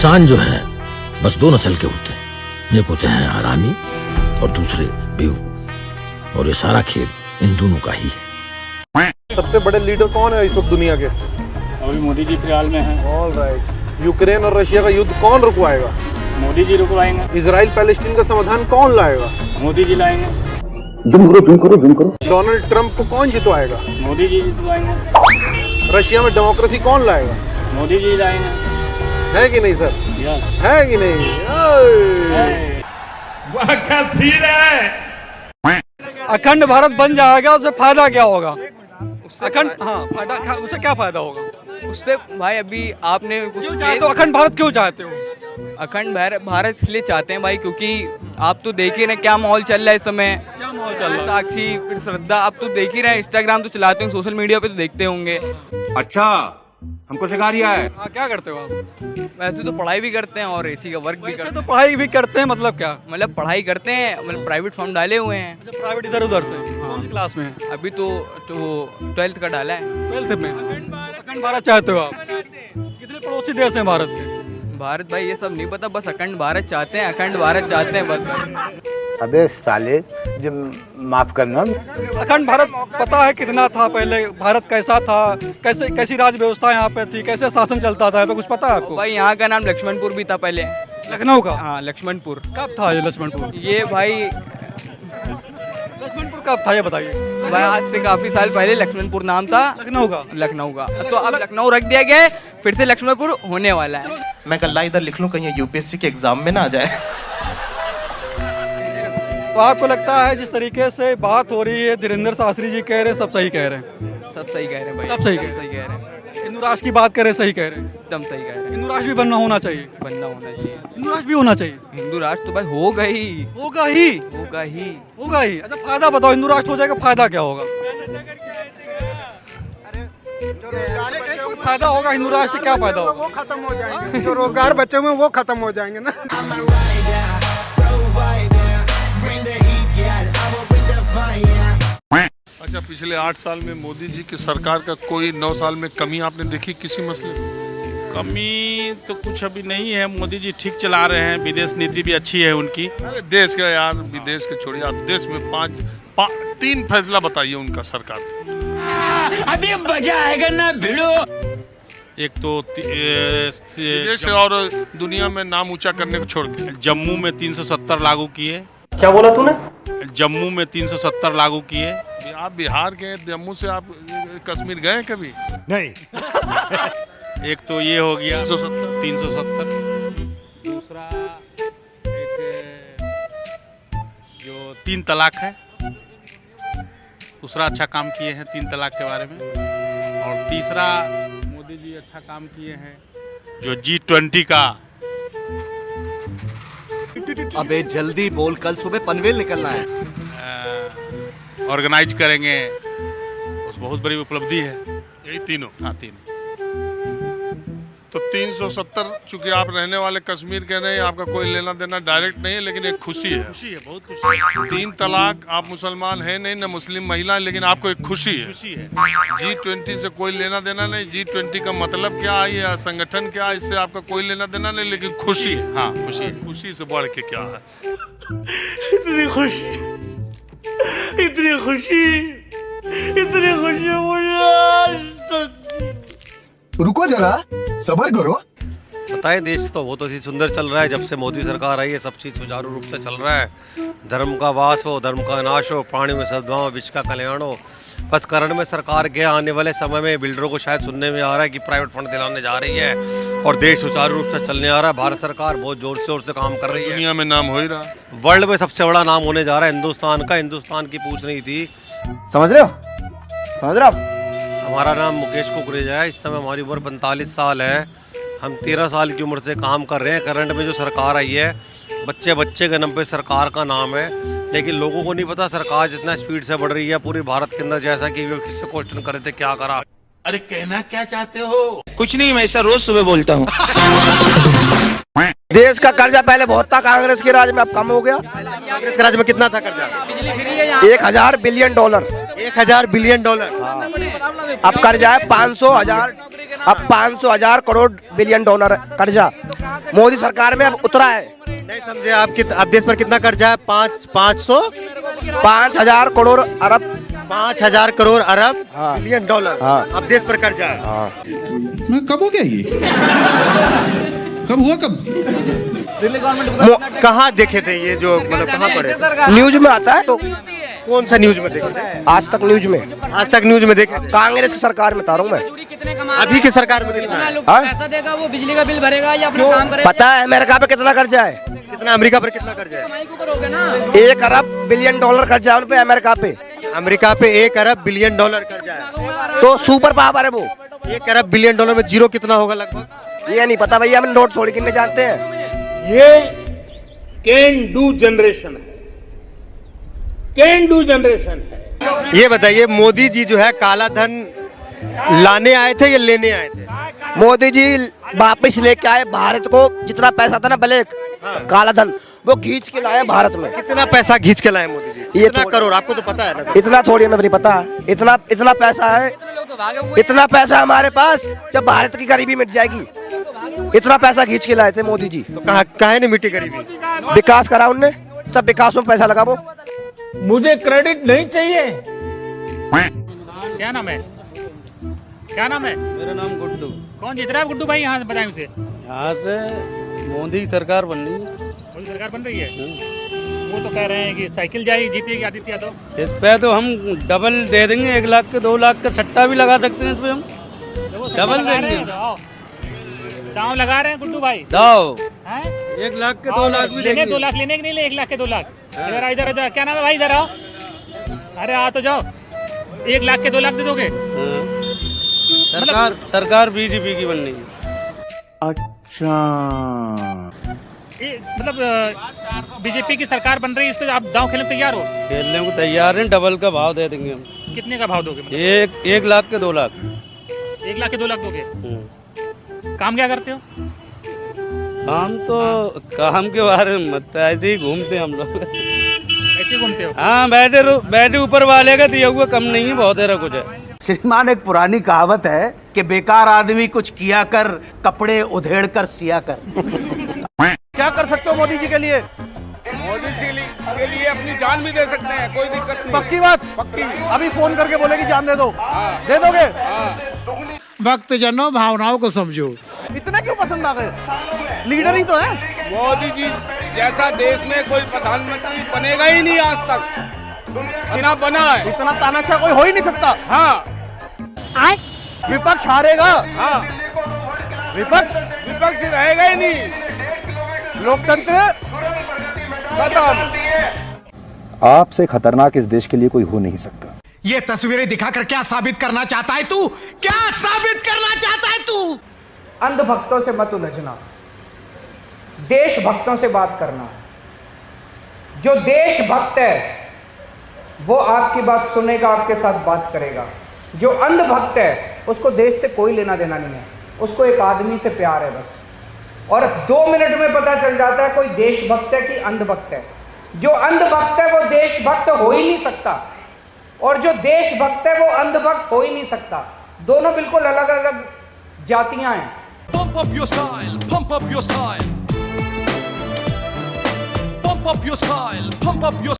इंसान जो है बस दो नस्ल के होते हैं, एक होते हैं हरामी और दूसरे बेवकूफ, और ये सारा खेल इन दोनों का ही है। सबसे बड़े लीडर कौन है इस वक्त दुनिया के? अभी मोदी जी फिलहाल में हैं। All right. यूक्रेन और रशिया का युद्ध कौन रुकवाएगा? मोदी जी रुकवाएंगे। इजराइल पैलेस्टीन का समाधान कौन लाएगा? मोदी जी लाएंगे। जुम करो। डोनाल्ड ट्रंप को कौन जितवाएगा? मोदी जी जितवाएंगे। रशिया में डेमोक्रेसी कौन लाएगा? मोदी जी लाएंगे। है कि नहीं सर? यस है कि नहीं? अखंड भारत बन जाएगा, उससे फायदा क्या होगा? अखंड, हाँ, फायदा, उससे क्या फायदा होगा? उससे भाई अभी आपने कुछ क्यों चाहते हो अखंड भारत, क्यों चाहते हो? अखंड भारत इसलिए चाहते हैं भाई क्योंकि आप तो देख ही रहे क्या माहौल चल रहा है इस समय। क्या माहौल चल रहा है? साक्षी, फिर श्रद्धा, आप तो देख ही रहे हैं, इंस्टाग्राम तो चलाते होंगे, सोशल मीडिया पे तो देखते होंगे। अच्छा, हमको सिखा रिया है। हाँ, क्या करते हो आप? वैसे तो पढ़ाई भी करते हैं और एसी का वर्क भी वैसे करते तो पढ़ाई भी करते हैं, मतलब क्या? हैं। मतलब पढ़ाई करते हैं, मतलब प्राइवेट फॉर्म डाले हुए हैं। अच्छा, प्राइवेट इधर उधर से कौन सी क्लास में है? अभी तो 12th का डाला है। 12th में। अखंड भारत चाहते हो आप? कितने पड़ोसी देश हैं भारत के? भारत भाई ये सब नहीं पता, बस अखंड भारत चाहते हैं, अखंड भारत चाहते हैं बस। अबे साले, जो माफ करना। अखंड भारत पता है कितना था पहले? भारत कैसा था, कैसी राज व्यवस्था यहाँ पे थी, कैसे शासन चलता था, तो कुछ पता है आपको? भाई यहाँ का नाम लक्ष्मणपुर भी था पहले। लखनऊ का? हाँ, लक्ष्मणपुर। कब था ये लक्ष्मणपुर? ये भाई लक्ष्मणपुर कब था ये बताइए। भाई आज से काफी साल पहले लक्ष्मणपुर नाम था लखनऊ का? लखनऊ का। तो अब लखनऊ रख दिया गया है, फिर से लक्ष्मणपुर होने वाला है। मैं कल इधर लिख लूं कहीं यूपीएससी के एग्जाम में ना आ जाए। तो आपको लगता है जिस तरीके से बात हो रही है, धीरेन्द्र शास्त्री जी कह रहे हैं, सब सही कह रहे हैं? सब सही कह रहे हैं भाई, सब सही एकदम सही कह रहे हैं, हिंदू राष्ट्र की बात करें, सही कह रहे हैं? एकदम सही कह रहे हैं। हिंदू राष्ट्र भी बनना होना चाहिए। बनना होना चाहिए, हिंदू राष्ट्र भी होना चाहिए। हिंदू राष्ट्र तो भाई होगा ही, होगा ही, होगा ही, होगा ही। अच्छा, फायदा बताओ, हिंदू राष्ट्र हो जाएगा, फायदा क्या होगा? कोई फायदा होगा हिंदू राष्ट्र से? क्या फायदा होगा? वो खत्म हो जाएंगे, जो रोजगार बचे हुए हैं वो खत्म हो जाएंगे ना। अच्छा, पिछले 8 साल में मोदी जी की सरकार का कोई 9 साल में कमी आपने देखी किसी मसले में? कमी तो कुछ अभी नहीं है, मोदी जी ठीक चला रहे हैं, विदेश नीति भी अच्छी है उनकी। अरे देश का यार, विदेश के छोड़िए, आप देश में 3 फैसला बताइए उनका सरकार का। अभी मजा आएगा ना भिड़ो। एक तो देश और दुनिया में नाम ऊंचा करने को छोड़ के जम्मू में 370 लागू किए। क्या बोला तूने? जम्मू में 370 लागू किए। आप बिहार के, जम्मू से आप कश्मीर गए कभी? नहीं। एक तो ये हो गया 370। दूसरा एक जो 3 तलाक है, दूसरा अच्छा काम किए हैं 3 तलाक के बारे में। और तीसरा मोदी जी अच्छा काम किए हैं जो G20 का। अबे जल्दी बोल, कल सुबह पनवेल निकलना है। ऑर्गेनाइज करेंगे, उस बहुत बड़ी उपलब्धि है। यही तीनों? हाँ, तीनों। तो 370, चूंकि आप रहने वाले कश्मीर के नहीं, आपका कोई लेना देना डायरेक्ट नहीं है, लेकिन एक खुशी है। खुशी है, बहुत खुशी है। 3 तलाक, आप मुसलमान हैं नहीं, न मुस्लिम महिला, लेकिन आपको एक खुशी है। खुशी है। G20 से कोई लेना देना नहीं। G20 का मतलब क्या है या संगठन क्या है, इससे आपका कोई लेना देना नहीं, लेकिन खुशी है। हाँ, खुशी है। खुशी से बढ़ के क्या है? इतनी खुशी, इतनी खुशी, इतनी खुशी मुझे आज तक। रुको जरा, सब्र करो। बताए, देश तो बहुत ही सुंदर चल रहा है जब से मोदी सरकार आई है, सब चीज़ सुचारू रूप से चल रहा है। धर्म का वास हो, धर्म का नाश हो, प्राणी में सद्भाव, विश्व का कल्याण हो। बस करण में सरकार के आने वाले समय में बिल्डरों को शायद सुनने में आ रहा है कि प्राइवेट फंड दिलाने जा रही है और देश सुचारू रूप से चलने आ रहा है। भारत सरकार बहुत जोर शोर से काम कर रही है, दुनिया में नाम हो ही रहा। वर्ल्ड में सबसे बड़ा नाम होने जा रहा है हिंदुस्तान का। हिंदुस्तान की पूछ नहीं थी। समझ रहे हो? समझ रहे हो आप? हमारा नाम मुकेश कुकरेजा है। इस समय हमारी उम्र 45 साल है। हम 13 साल की उम्र से काम कर रहे हैं। करंट में जो सरकार आई है, बच्चे बच्चे के नाम पे सरकार का नाम है, लेकिन लोगों को नहीं पता सरकार जितना स्पीड से बढ़ रही है पूरे भारत के अंदर। जैसा कि वो किससे क्वेश्चन करे थे, क्या करा? अरे कहना क्या चाहते हो? कुछ नहीं, मैं ऐसा रोज सुबह बोलता हूँ। देश का कर्जा पहले बहुत था, कांग्रेस के राज में अब कम हो गया। कांग्रेस के राज में कितना था कर्जा? 1000 बिलियन डॉलर। 1000 billion dollar. अब कर्जा है 500 हजार करोड़ बिलियन डॉलर कर्जा। मोदी सरकार में अब उतरा है। नहीं समझे आप अब देश पर कितना कर्जा है? 5,000 करोड़ अरब 5,000 करोड़ अरब हाँ। बिलियन डॉलर हाँ। अब देश पर कर्जा है। मैं कब हो गया ये? कब हुआ कब? कहाँ देखे थे ये जो मतलब कहाँ पढ़े थे? न्यूज में आता है तो कौन सा न्यूज में देखे थे? आज तक न्यूज में। आज तक न्यूज में देखे थे? कांग्रेस की सरकार में तारूं मैं। अभी की सरकार में कितना है? पैसा देगा वो बिजली का बिल भरेगा या अपना काम करेगा? पता है अमेरिका पे कितना कर्जा है? कितना अमेरिका पर कितना कर्जा है? 1 अरब बिलियन डॉलर कर्जा है उन पे अमेरिका पे। अमेरिका पे 1 अरब बिलियन डॉलर कर्जा है। तो सुपर पावर है वो। 1 अरब बिलियन डॉलर में जीरो कितना होगा लगभग? ये नहीं पता भैया, हम नोट थोड़ी गिनने जानते हैं। ये कैन डू जनरेशन है, कैन डू जनरेशन है। ये बताइए मोदी जी जो है काला धन लाने आए थे या लेने आए थे? मोदी जी वापस लेके आए भारत को, जितना पैसा था ना ब्लैक काला धन वो खींच के लाए भारत में। कितना पैसा खींच के लाए मोदी जी? ये कितना करोड़? आपको तो पता है ना? इतना थोड़ी हमें नहीं पता। इतना पैसा है, इतना पैसा हमारे पास जब भारत की गरीबी मिट जाएगी। इतना पैसा खींच के लाए थे मोदी जी। तो काहे नहीं मिट्टी गरीबी? विकास करा उनने, सब विकास में पैसा लगा वो। मुझे क्रेडिट नहीं चाहिए। क्या नाम है? क्या नाम है? मेरा नाम गुड्डू। कौन जीत रहा है गुड्डू भाई? यहाँ से बताएं उसे। यहाँ से मोदी सरकार बन रही है। मोदी सरकार बन रही है। वो तो कह रहे हैं कि साइकिल जाएगी, जीतेगी आदित्य यादव। इस पे तो हम डबल दे देंगे, 1 लाख के 2 लाख का सट्टा भी लगा सकते हैं इस पे हम। डबल देंगे। दांव लगा रहे हैं गुड्डू भाई। दाव हैं? 1 लाख के 2 लाख भी लेने 2 लाख लेने के नहीं ले 1 लाख के 2 लाख। इधर इधर इधर क्या नाम है भाई? इधर आओ। अरे आ तो जाओ। 1 लाख के 2 लाख दे दोगे? सरकार बीजेपी की बन रही है। अच्छा, मतलब बीजेपी की सरकार बन रही है, इस पे आप दांव खेलने को तैयार हो? खेलने को तैयार हैं, डबल का भाव दे देंगे हम। कितने का भाव दोगे? मतलब 1 लाख के 2 लाख। 1 लाख के 2 लाख दोगे? काम क्या करते हो? काम तो काम के बारे में मत, ऐसे ही घूमते हम लोग। ऐसे घूमते हो? हाँ, बैठे ऊपर वाले का दिया हुआ कम नहीं है, बहुत है कुछ है। श्रीमान, एक पुरानी कहावत है कि बेकार आदमी कुछ किया कर, कपड़े उधेड़ कर सिया कर। क्या कर सकते हो मोदी जी के लिए? मोदी जी के लिए अपनी जान भी दे सकते हैं, कोई दिक्कत नहीं। पक्की बात? पक्की। अभी फोन करके बोले कि जान दे दो। दे दोगे? भक्त जनों, भावनाओं को समझो। इतना क्यों पसंद आ गए? लीडर ही तो है। मोदी जी जैसा देश में कोई प्रधानमंत्री बनेगा ही नहीं आज तक। इतना बना है, इतना तानाशाह कोई हो ही नहीं सकता। हाँ, विपक्ष हारेगा। हाँ, विपक्ष रहेगा ही नहीं। लोकतंत्र खत्म। आपसे खतरनाक इस देश के लिए कोई हो नहीं सकता। ये तस्वीरें दिखाकर क्या साबित करना चाहता है तू? क्या साबित करना चाहता है तू? अंधभक्तों से मत उलझना, देशभक्तों से बात करना। जो देशभक्त है वो आपकी बात सुनेगा, आपके साथ बात करेगा। जो अंधभक्त है उसको देश से कोई लेना देना नहीं है, उसको एक आदमी से प्यार है बस। और 2 मिनट में पता चल जाता है कोई देशभक्त है कि अंधभक्त है। जो अंधभक्त है वो देशभक्त हो ही नहीं सकता, और जो देशभक्त है वो अंधभक्त हो ही नहीं सकता। दोनों बिल्कुल अलग अलग जातियां हैं। Pump up your style, pump up your style. Pump up your style, pump up your